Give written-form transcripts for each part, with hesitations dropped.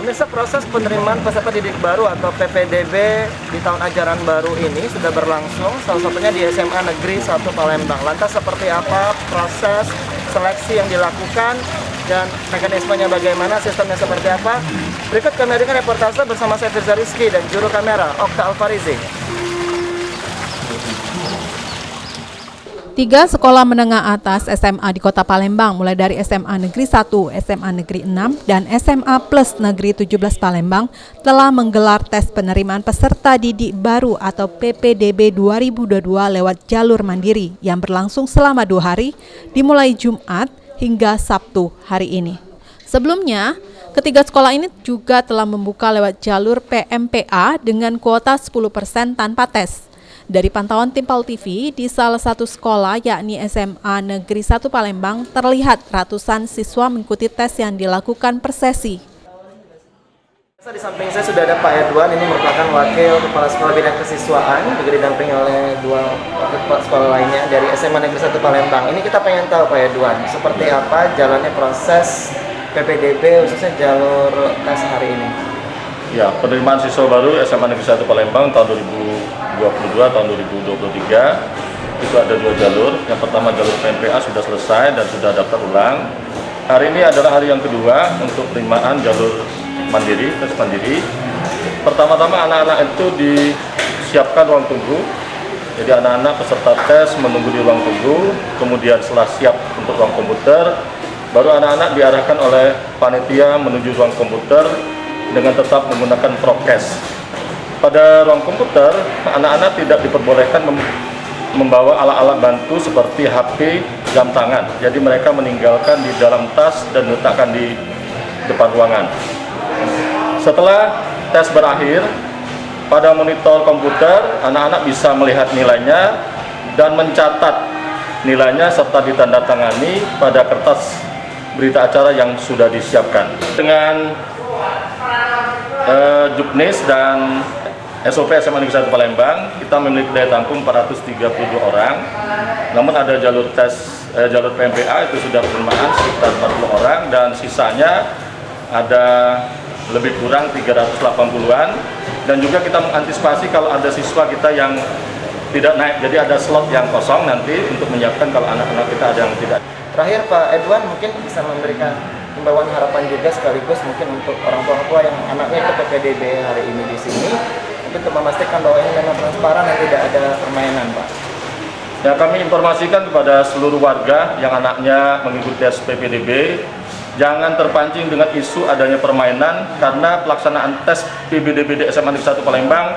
Pemirsa, proses penerimaan peserta didik baru atau PPDB di tahun ajaran baru ini sudah berlangsung, salah satunya di SMA Negeri 1 Palembang. Lantas seperti apa proses seleksi yang dilakukan dan mekanismenya bagaimana, sistemnya seperti apa? Berikut kami hadirkan reportase bersama saya Firza Rizky dan juru kamera Okta Alfarizi. 3 sekolah menengah atas SMA di Kota Palembang, mulai dari SMA Negeri 1, SMA Negeri 6, dan SMA Plus Negeri 17 Palembang telah menggelar tes penerimaan peserta didik baru atau PPDB 2022 lewat jalur mandiri yang berlangsung selama 2 hari, dimulai Jumat hingga Sabtu hari ini. Sebelumnya, ketiga sekolah ini juga telah membuka lewat jalur PMPA dengan kuota 10% tanpa tes. Dari pantauan tim PAL TV, di salah satu sekolah yakni SMA Negeri 1 Palembang terlihat ratusan siswa mengikuti tes yang dilakukan per sesi. Di samping saya sudah ada Pak Edwan, ini merupakan Wakil Kepala Sekolah Bidang Kesiswaan, juga didampingi oleh 2 wakil kepala sekolah lainnya dari SMA Negeri 1 Palembang. Ini kita pengen tahu Pak Edwan, seperti apa jalannya proses PPDB khususnya jalur tes hari ini. Ya, penerimaan siswa baru SMA Negeri 1 Palembang tahun 2022 tahun 2023 itu ada 2 jalur. Yang pertama jalur PMPA sudah selesai dan sudah daftar ulang. Hari ini adalah hari yang kedua untuk penerimaan jalur mandiri, tes mandiri. Pertama-tama anak-anak itu disiapkan ruang tunggu. Jadi anak-anak peserta tes menunggu di ruang tunggu, kemudian setelah siap untuk ruang komputer, baru anak-anak diarahkan oleh panitia menuju ruang komputer dengan tetap menggunakan prokes. Pada ruang komputer, anak-anak tidak diperbolehkan membawa alat-alat bantu seperti HP, jam tangan. Jadi mereka meninggalkan di dalam tas dan letakkan di depan ruangan. Setelah tes berakhir, pada monitor komputer, anak-anak bisa melihat nilainya dan mencatat nilainya serta ditandatangani pada kertas berita acara yang sudah disiapkan. Dengan Juknis dan SOP SMA Negeri 1 Palembang, kita memiliki daya tampung 432 orang. Namun ada jalur tes, jalur PMPA itu sudah penerimaan sekitar 40 orang dan sisanya ada lebih kurang 380-an. Dan juga kita mengantisipasi kalau ada siswa kita yang tidak naik, jadi ada slot yang kosong nanti untuk menyiapkan kalau anak-anak kita ada yang tidak. Terakhir Pak Edwan mungkin bisa memberikan himbauan harapan juga sekaligus mungkin untuk orang tua yang anaknya ikut PPDB hari ini di sini untuk memastikan bahwa ini memang transparan dan tidak ada permainan, Pak. Ya, kami informasikan kepada seluruh warga yang anaknya mengikuti tes PPDB, jangan terpancing dengan isu adanya permainan karena pelaksanaan tes PPDB di SMA Negeri 1 Palembang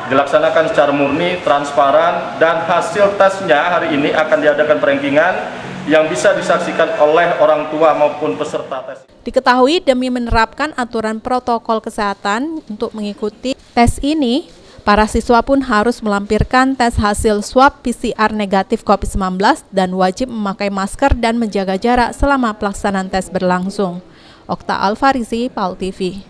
dilaksanakan secara murni, transparan, dan hasil tesnya hari ini akan diadakan perankingan yang bisa disaksikan oleh orang tua maupun peserta tes. Diketahui demi menerapkan aturan protokol kesehatan untuk mengikuti tes ini, para siswa pun harus melampirkan tes hasil swab PCR negatif COVID-19 dan wajib memakai masker dan menjaga jarak selama pelaksanaan tes berlangsung. Okta Alfarizi, PAL TV.